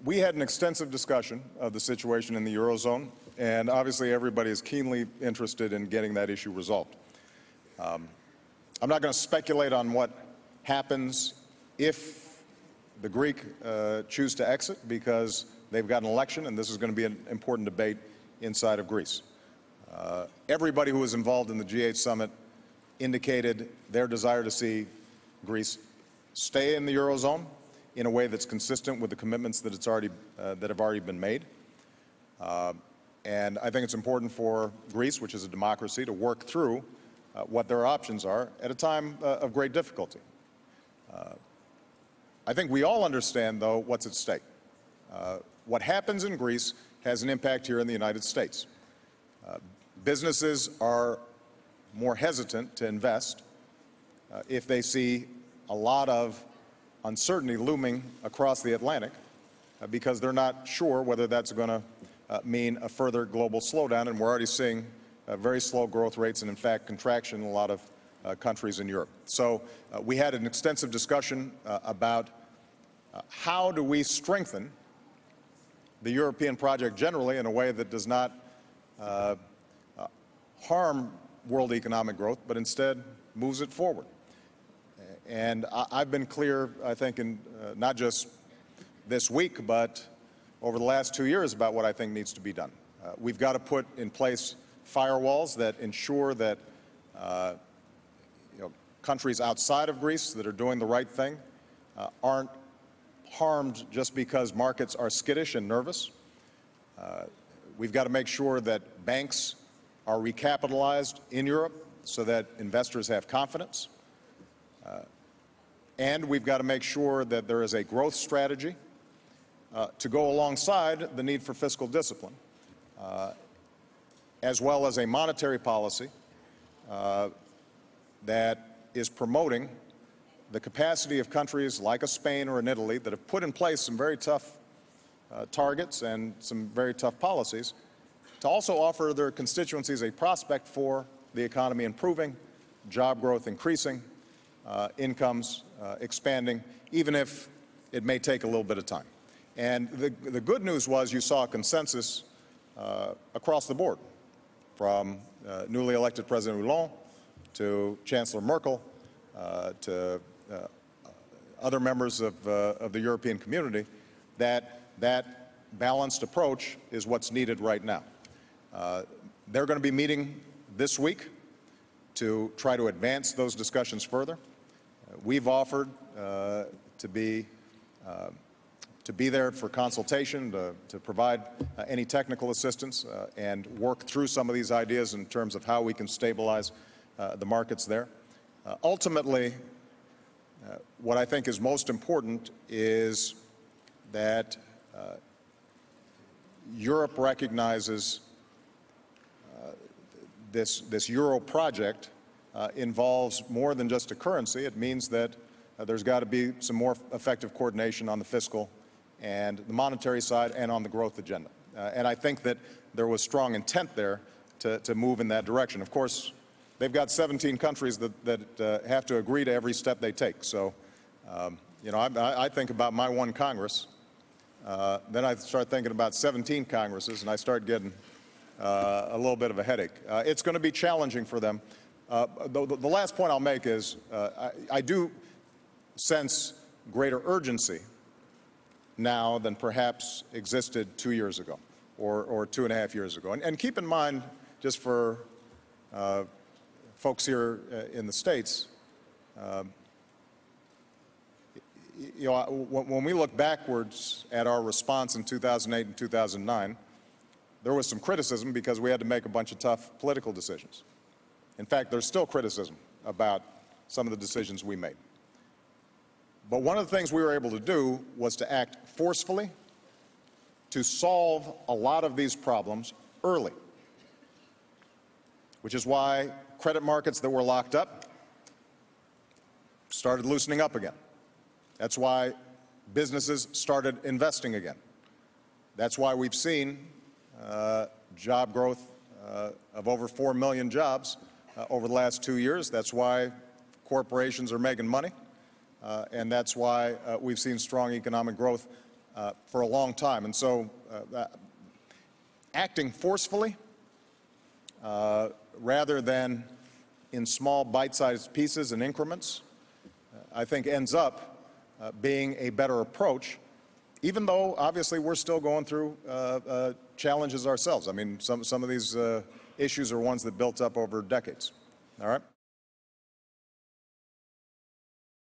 We had an extensive discussion of the situation in the Eurozone, and obviously everybody is keenly interested in getting that issue resolved. I'm not going to speculate on what happens if the Greek choose to exit, because they've got an election, and this is going to be an important debate inside of Greece. Everybody who was involved in the G8 summit indicated their desire to see Greece stay in the Eurozone in a way that's consistent with the commitments that have already been made. And I think it's important for Greece, which is a democracy, to work through what their options are at a time of great difficulty. I think we all understand, though, what's at stake. What happens in Greece has an impact here in the United States. Businesses are more hesitant to invest if they see a lot of uncertainty looming across the Atlantic, because they're not sure whether that's going to mean a further global slowdown, and we're already seeing very slow growth rates and, in fact, contraction in a lot of countries in Europe. So we had an extensive discussion about how do we strengthen the European project generally in a way that does not harm world economic growth, but instead moves it forward. And I've been clear, I think, in not just this week, but over the last 2 years about what I think needs to be done. We've got to put in place firewalls that ensure that countries outside of Greece that are doing the right thing aren't harmed just because markets are skittish and nervous. We've got to make sure that banks are recapitalized in Europe so that investors have confidence. And we've got to make sure that there is a growth strategy to go alongside the need for fiscal discipline, as well as a monetary policy that is promoting the capacity of countries like a Spain or an Italy that have put in place some very tough targets and some very tough policies to also offer their constituencies a prospect for the economy improving, job growth increasing, incomes expanding, even if it may take a little bit of time. And the good news was you saw a consensus across the board, from newly elected President Hollande to Chancellor Merkel to other members of the European community, that balanced approach is what's needed right now. They're going to be meeting this week to try to advance those discussions further. We've offered to be there for consultation, to provide any technical assistance and work through some of these ideas in terms of how we can stabilize the markets there. Ultimately, what I think is most important is that Europe recognizes this Euro project involves more than just a currency. It means that there's got to be some more effective coordination on the fiscal and the monetary side and on the growth agenda. And I think that there was strong intent there to move in that direction. Of course, they've got 17 countries that have to agree to every step they take. So, I think about my one Congress. Then I start thinking about 17 Congresses, and I start getting a little bit of a headache. It's going to be challenging for them. The last point I'll make is I do sense greater urgency now than perhaps existed 2 years ago or 2.5 years ago. And keep in mind, just for folks here in the States, when we look backwards at our response in 2008 and 2009, there was some criticism because we had to make a bunch of tough political decisions. In fact, there's still criticism about some of the decisions we made. But one of the things we were able to do was to act forcefully to solve a lot of these problems early, which is why credit markets that were locked up started loosening up again. That's why businesses started investing again. That's why we've seen job growth of over 4 million jobs over the last 2 years. That's why corporations are making money, and that's why we've seen strong economic growth for a long time. And so acting forcefully rather than in small bite-sized pieces and increments, I think ends up being a better approach, even though obviously we're still going through challenges ourselves. I mean, some of these issues are ones that built up over decades. All right?